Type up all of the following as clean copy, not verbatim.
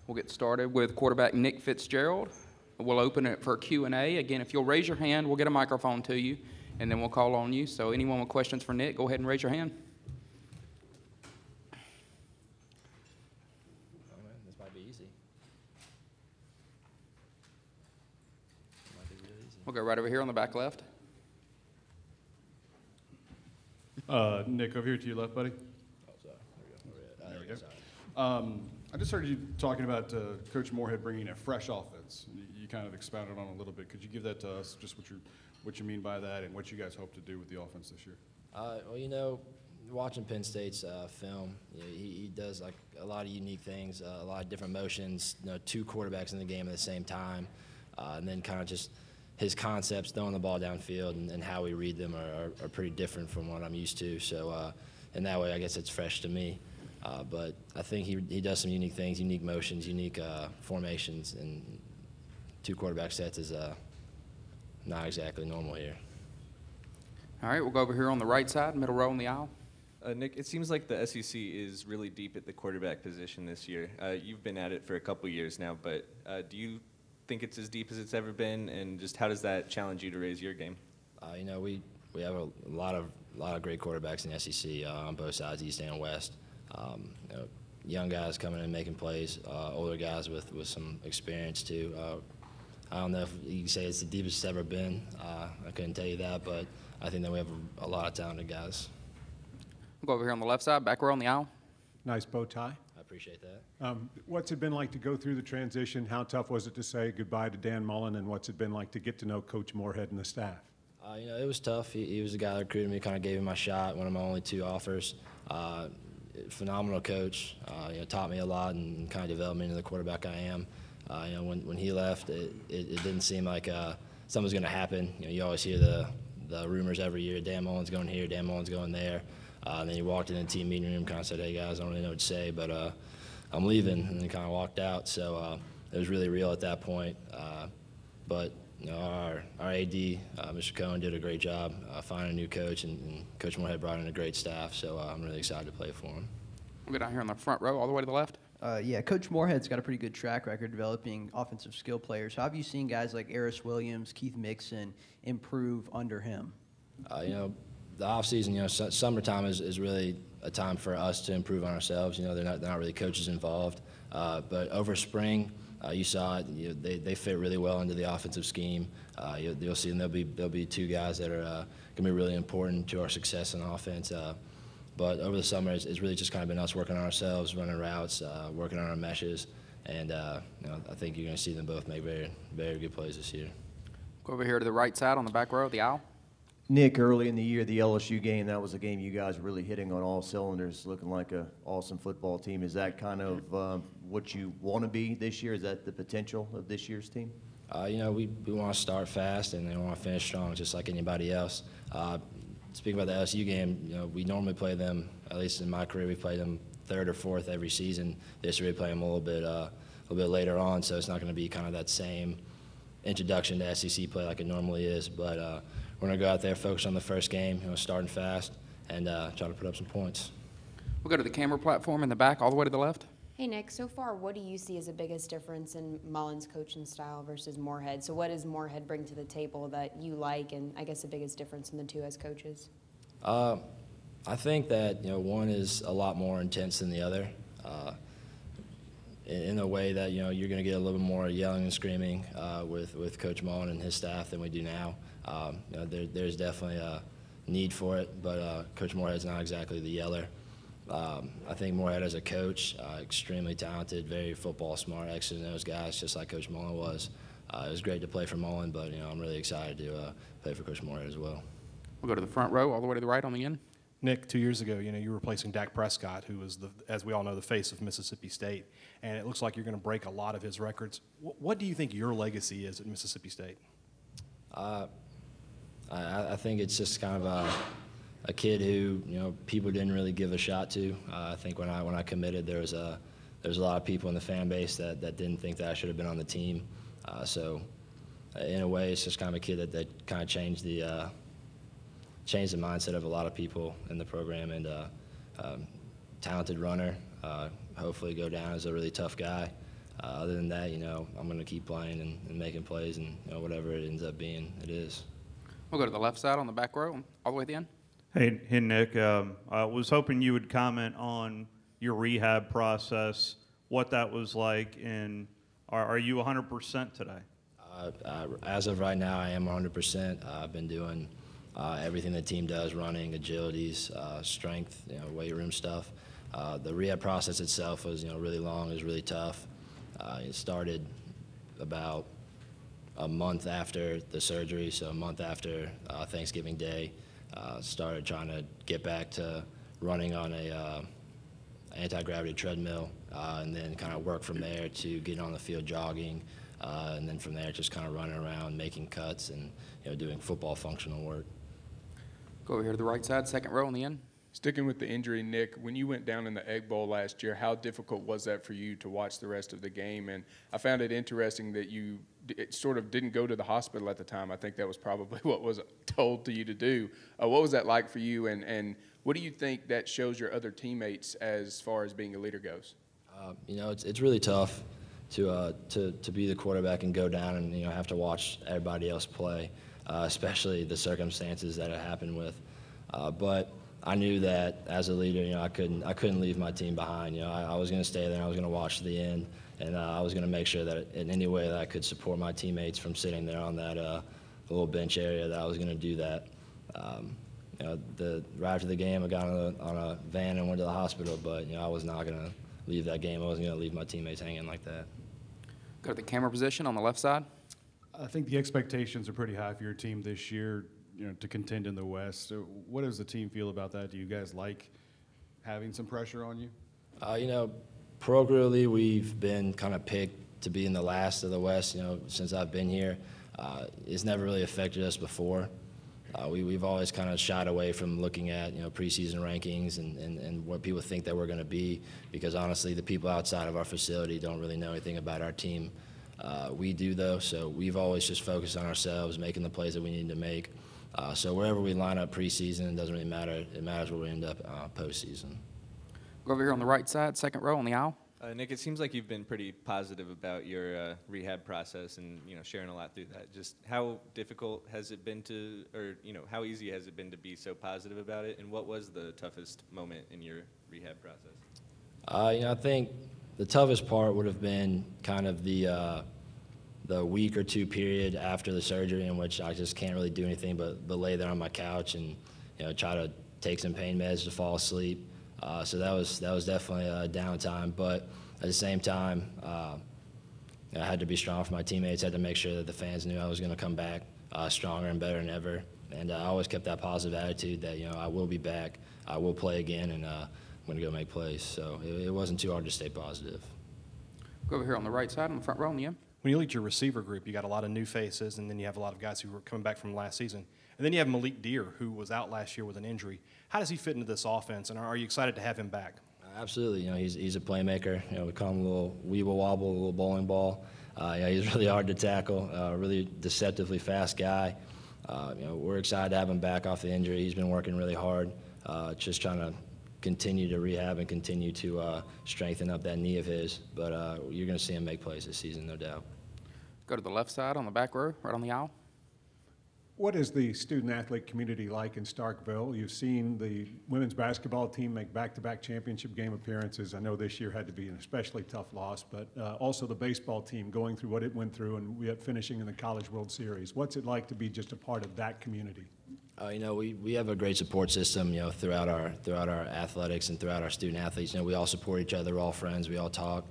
We'll get started with quarterback Nick Fitzgerald. We'll open it for Q&A. Again, if you'll raise your hand, we'll get a microphone to you, and then we'll call on you. So anyone with questions for Nick, go ahead and raise your hand. Oh, man, this might be easy. Might be real easy. We'll go right over here on the back left. Nick, over here to your left, buddy. Oh, sorry. There we go. There we go. I just heard you talking about Coach Moorhead bringing a fresh offense. You kind of expounded on it a little bit. Could you give that to us, just what you mean by that and what you guys hope to do with the offense this year? Well, you know, watching Penn State's film, you know, he does like a lot of unique things, a lot of different motions, you know, two quarterbacks in the game at the same time, and then kind of just his concepts, throwing the ball downfield and how we read them are pretty different from what I'm used to. So in that way, I guess it's fresh to me. But I think he does some unique things, unique motions, unique formations, and two quarterback sets is not exactly normal here. All right, we'll go over here on the right side, middle row in the aisle. Nick, it seems like the SEC is really deep at the quarterback position this year. You've been at it for a couple years now, but do you think it's as deep as it's ever been, and just how does that challenge you to raise your game? You know, we have a lot of great quarterbacks in the SEC on both sides, East and West. You know, young guys coming in making plays, older guys with some experience too. I don't know if you can say it's the deepest it's ever been. I couldn't tell you that, but I think that we have a lot of talented guys. We'll go over here on the left side, back row on the aisle. Nice bow tie. I appreciate that. What's it been like to go through the transition? How tough was it to say goodbye to Dan Mullen, and what's it been like to get to know Coach Moorhead and the staff? You know, it was tough. He was the guy that recruited me, kind of gave me my shot, one of my only two offers. Phenomenal coach. You know, taught me a lot and kind of developed me into the quarterback I am. You know, when he left, it didn't seem like something was going to happen. You know, you always hear the rumors every year. Dan Mullen's going here, Dan Mullen's going there. And then he walked in the team meeting room, kind of said, "Hey guys, I don't really know what to say, but I'm leaving," and then kind of walked out. So it was really real at that point. But you know, our AD, Mr. Cohen, did a great job finding a new coach, and Coach Moorhead brought in a great staff. So I'm really excited to play for him. We'll go down here on the front row, all the way to the left. Yeah, Coach Moorhead's got a pretty good track record developing offensive skill players. How have you seen guys like Eris Williams, Keith Mixon improve under him? You know, the offseason, you know, summertime is really a time for us to improve on ourselves. You know, they're not really coaches involved. But over spring, you saw it. You know, they fit really well into the offensive scheme. You'll see, and there'll be two guys that are going to be really important to our success in offense. But over the summer, it's really just kind of been us working on ourselves, running routes, working on our meshes, and you know, I think you're going to see them both make very, very good plays this year. Go over here to the right side on the back row of the aisle. Nick, early in the year, the LSU game, that was a game you guys were really hitting on all cylinders, looking like an awesome football team. Is that kind of what you want to be this year? Is that the potential of this year's team? You know, we want to start fast and then want to finish strong, just like anybody else. Speaking about the LSU game, you know, we normally play them, at least in my career, we play them third or fourth every season. This year we play them a little bit later on, so it's not going to be kind of that same introduction to SEC play like it normally is. But we're going to go out there, focus on the first game, you know, starting fast, and try to put up some points. We'll go to the camera platform in the back, all the way to the left. Hey, Nick, so far, what do you see as the biggest difference in Mullen's coaching style versus Moorhead? So what does Moorhead bring to the table that you like, and I guess the biggest difference in the two as coaches? I think that, you know, one is a lot more intense than the other, in a way that, you know, you're going to get a little bit more yelling and screaming with Coach Mullen and his staff than we do now. You know, there's definitely a need for it, but Coach Moorhead's not exactly the yeller. I think Moorhead as a coach, extremely talented, very football smart, X's and O's guys, just like Coach Mullen was. It was great to play for Mullen, but you know, I'm really excited to play for Coach Moorhead as well. We'll go to the front row, all the way to the right on the end. Nick, 2 years ago, you know, you were replacing Dak Prescott, who was, as we all know, the face of Mississippi State, and it looks like you're going to break a lot of his records. What do you think your legacy is at Mississippi State? I think it's just kind of a kid who, you know, people didn't really give a shot to. I think when I committed, there was a lot of people in the fan base that didn't think that I should have been on the team. So in a way, it's just kind of a kid that kind of changed the mindset of a lot of people in the program, and talented runner. Hopefully go down as a really tough guy. Other than that, I'm going to keep playing and making plays, and whatever it ends up being, it is. We'll go to the left side on the back row, all the way at the end. Hey, Nick. I was hoping you would comment on your rehab process, what that was like, and are you 100% today? As of right now, I am 100%. I've been doing everything the team does: running, agilities, strength, weight room stuff. The rehab process itself was, really long. It was really tough. It started about a month after the surgery, so a month after Thanksgiving Day. Started trying to get back to running on a anti-gravity treadmill, and then kind of work from there to getting on the field jogging, and then from there just kind of running around, making cuts, and doing football functional work. Go over here to the right side, second row on the end. Sticking with the injury, Nick, when you went down in the Egg Bowl last year, how difficult was that for you to watch the rest of the game? And I found it interesting that it sort of didn't go to the hospital at the time. I think that was probably what was told to you to do. What was that like for you, and what do you think that shows your other teammates as far as being a leader goes? It's really tough to be the quarterback and go down and have to watch everybody else play, especially the circumstances that it happened with. But I knew that as a leader, I couldn't leave my team behind. I was going to stay there. I was going to watch to the end, and I was going to make sure that in any way that I could support my teammates from sitting there on that little bench area, that I was going to do that. Right after the game, I got on a van and went to the hospital, but I was not going to leave that game. I wasn't going to leave my teammates hanging like that. Go to the camera position on the left side. I think the expectations are pretty high for your team this year, to contend in the West. So what does the team feel about that? Do you guys like having some pressure on you? Parochially, we've been kind of picked to be in the last of the West, since I've been here. It's never really affected us before. We've always kind of shied away from looking at, preseason rankings and what people think that we're going to be, because honestly, the people outside of our facility don't really know anything about our team. We do, though, so we've always just focused on ourselves, making the plays that we need to make. So wherever we line up preseason, it doesn't really matter. It matters where we end up postseason. Go over here on the right side, second row on the aisle. Nick, it seems like you've been pretty positive about your rehab process and sharing a lot through that. Just how difficult has it been how easy has it been to be so positive about it, and what was the toughest moment in your rehab process? I think the toughest part would have been kind of the week or two period after the surgery, in which I just can't really do anything but lay there on my couch and try to take some pain meds to fall asleep. So that was definitely a downtime, but at the same time, I had to be strong for my teammates. I had to make sure that the fans knew I was going to come back stronger and better than ever. And I always kept that positive attitude that I will be back, I will play again, and I'm going to go make plays. So it wasn't too hard to stay positive. Go over here on the right side on the front row on the end. When you look at your receiver group, you got a lot of new faces, and then you have a lot of guys who were coming back from last season. And then you have Malik Deer, who was out last year with an injury. How does he fit into this offense, and are you excited to have him back? Absolutely. He's a playmaker. We call him a little weeble wobble, a little bowling ball. He's really hard to tackle, really deceptively fast guy. We're excited to have him back off the injury. He's been working really hard, just trying to continue to rehab and continue to strengthen up that knee of his. But you're going to see him make plays this season, no doubt. Go to the left side on the back row, right on the aisle. What is the student-athlete community like in Starkville? You've seen the women's basketball team make back-to-back championship game appearances. I know this year had to be an especially tough loss, but also the baseball team going through what it went through and we have finishing in the College World Series. What's it like to be just a part of that community? We have a great support system, throughout our athletics and throughout our student athletes. We all support each other, we're all friends, we all talk.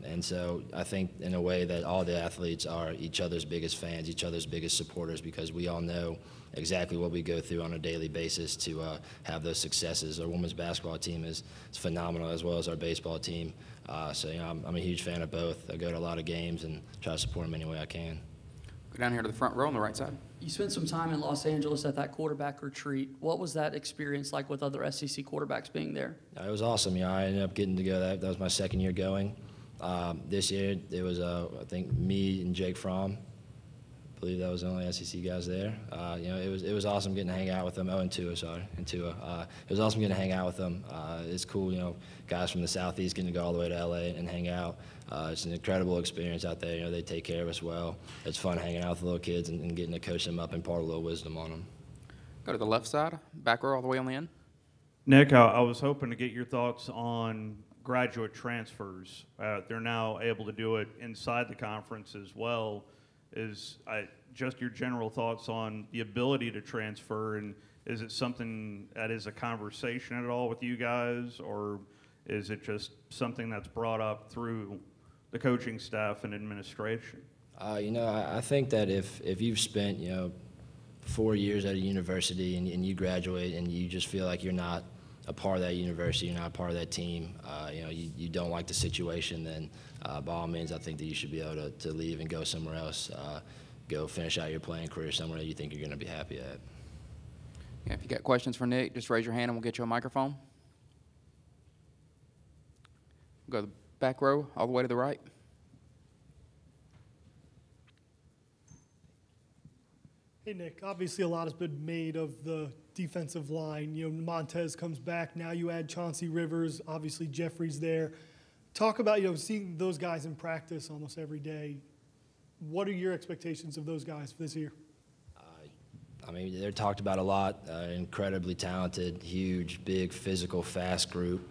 And so I think in a way that all the athletes are each other's biggest fans, each other's biggest supporters, because we all know exactly what we go through on a daily basis to have those successes. Our women's basketball team is phenomenal, as well as our baseball team. So I'm a huge fan of both. I go to a lot of games and try to support them any way I can. Go down here to the front row on the right side. You spent some time in Los Angeles at that quarterback retreat. What was that experience like with other SEC quarterbacks being there? It was awesome. I ended up getting to go. That was my second year going. This year, it was, I think, me and Jake Fromm. believe that was the only SEC guys there. It was awesome getting to hang out with them. Oh, and Tua, sorry, and Tua. It was awesome getting to hang out with them. It's cool, guys from the Southeast getting to go all the way to LA and hang out. It's an incredible experience out there. They take care of us well. It's fun hanging out with the little kids and getting to coach them up and impart a little wisdom on them. Go to the left side, back row all the way on the end. Nick, I was hoping to get your thoughts on graduate transfers. They're now able to do it inside the conference as well. Just your general thoughts on the ability to transfer, and is it something that is a conversation at all with you guys, or is it just something that's brought up through the coaching staff and administration? I think that if you've spent 4 years at a university and you graduate and you just feel like you're not a part of that university, you're not a part of that team, you don't like the situation, then by all means, I think that you should be able to leave and go somewhere else, go finish out your playing career somewhere that you think you're going to be happy at. Yeah, if you got questions for Nick, just raise your hand and we'll get you a microphone. Go to the back row, all the way to the right. Hey, Nick, obviously a lot has been made of the defensive line. Montez comes back. Now you add Chauncey Rivers. Obviously Jeffrey's there. Talk about, seeing those guys in practice almost every day. What are your expectations of those guys for this year? They're talked about a lot. Incredibly talented, huge, big, physical, fast group.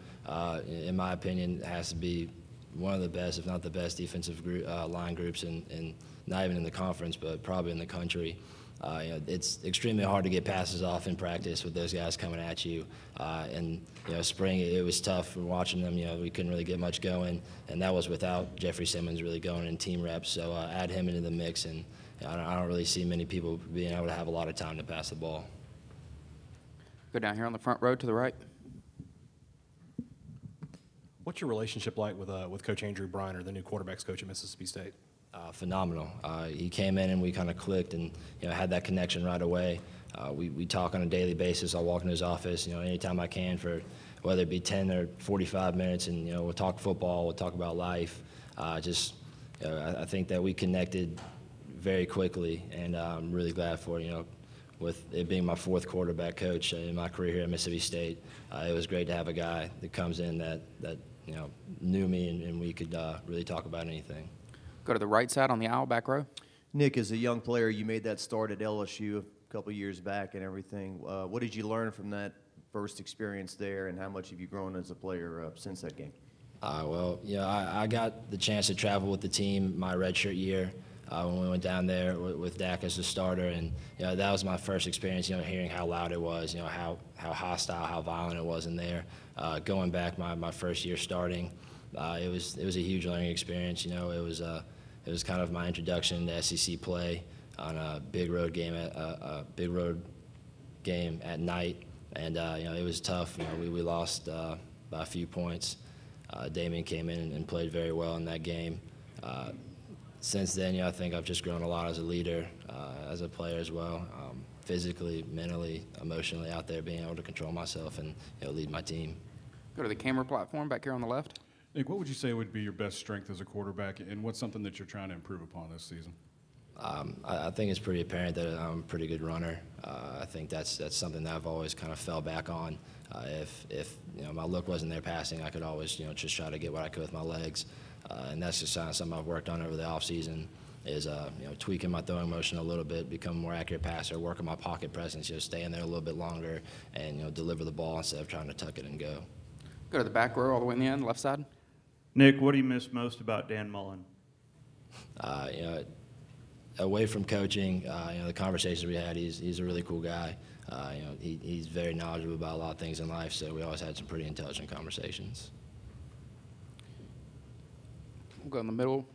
In my opinion, it has to be one of the best, if not the best, defensive line groups in not even in the conference, but probably in the country. It's extremely hard to get passes off in practice with those guys coming at you. Spring, it was tough watching them. We couldn't really get much going, and that was without Jeffrey Simmons really going in team reps. So add him into the mix, and I don't really see many people being able to have a lot of time to pass the ball. Go down here on the front row to the right. What's your relationship like with Coach Andrew Briner, the new quarterbacks coach at Mississippi State? Phenomenal. He came in and we kind of clicked and had that connection right away. We talk on a daily basis. I'll walk in his office anytime I can for whether it be 10 or 45 minutes, and we'll talk football, we'll talk about life. I think that we connected very quickly, and I'm really glad for it. With it being my fourth quarterback coach in my career here at Mississippi State, it was great to have a guy that comes in that knew me and we could really talk about anything. Go to the right side on the aisle, back row. Nick, as a young player, you made that start at LSU a couple years back and everything. What did you learn from that first experience there, and how much have you grown as a player since that game? I got the chance to travel with the team my redshirt year when we went down there with Dak as the starter, and that was my first experience. Hearing how loud it was, how hostile, how violent it was in there. Going back my first year starting, it was a huge learning experience. It was kind of my introduction to SEC play on a big road game at night, and it was tough. We lost by a few points. Damian came in and played very well in that game. Since then, I think I've just grown a lot as a leader, as a player as well, physically, mentally, emotionally out there, being able to control myself and lead my team. Go to the camera platform back here on the left. Nick, what would you say would be your best strength as a quarterback, and what's something that you're trying to improve upon this season? I think it's pretty apparent that I'm a pretty good runner. I think that's something that I've always kind of fell back on. If my look wasn't there passing, I could always just try to get what I could with my legs, and that's just something I've worked on over the offseason. Is tweaking my throwing motion a little bit, become a more accurate passer, work on my pocket presence, stay in there a little bit longer, and deliver the ball instead of trying to tuck it and go. Go to the back row all the way in the end, left side. Nick, what do you miss most about Dan Mullen? Away from coaching, the conversations we had, he's a really cool guy. He's very knowledgeable about a lot of things in life, so we always had some pretty intelligent conversations. We'll go in the middle,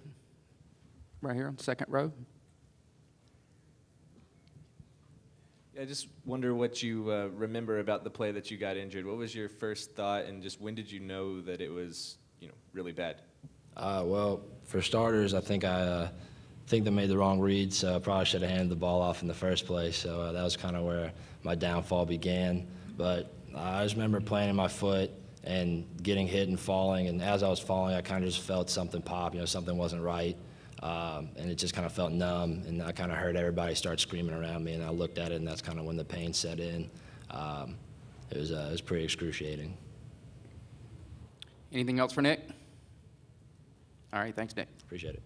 right here on the second row. I just wonder what you remember about the play that you got injured. What was your first thought, and just when did you know that it was really bad? Well, for starters, I think they made the wrong read, so I probably should have handed the ball off in the first place. So that was kind of where my downfall began. But I just remember planting my foot and getting hit and falling. And as I was falling, I kind of just felt something pop. Something wasn't right. and it just kind of felt numb, and I kind of heard everybody start screaming around me, and I looked at it, and that's kind of when the pain set in. It was pretty excruciating. Anything else for Nick? All right, thanks, Nick. Appreciate it.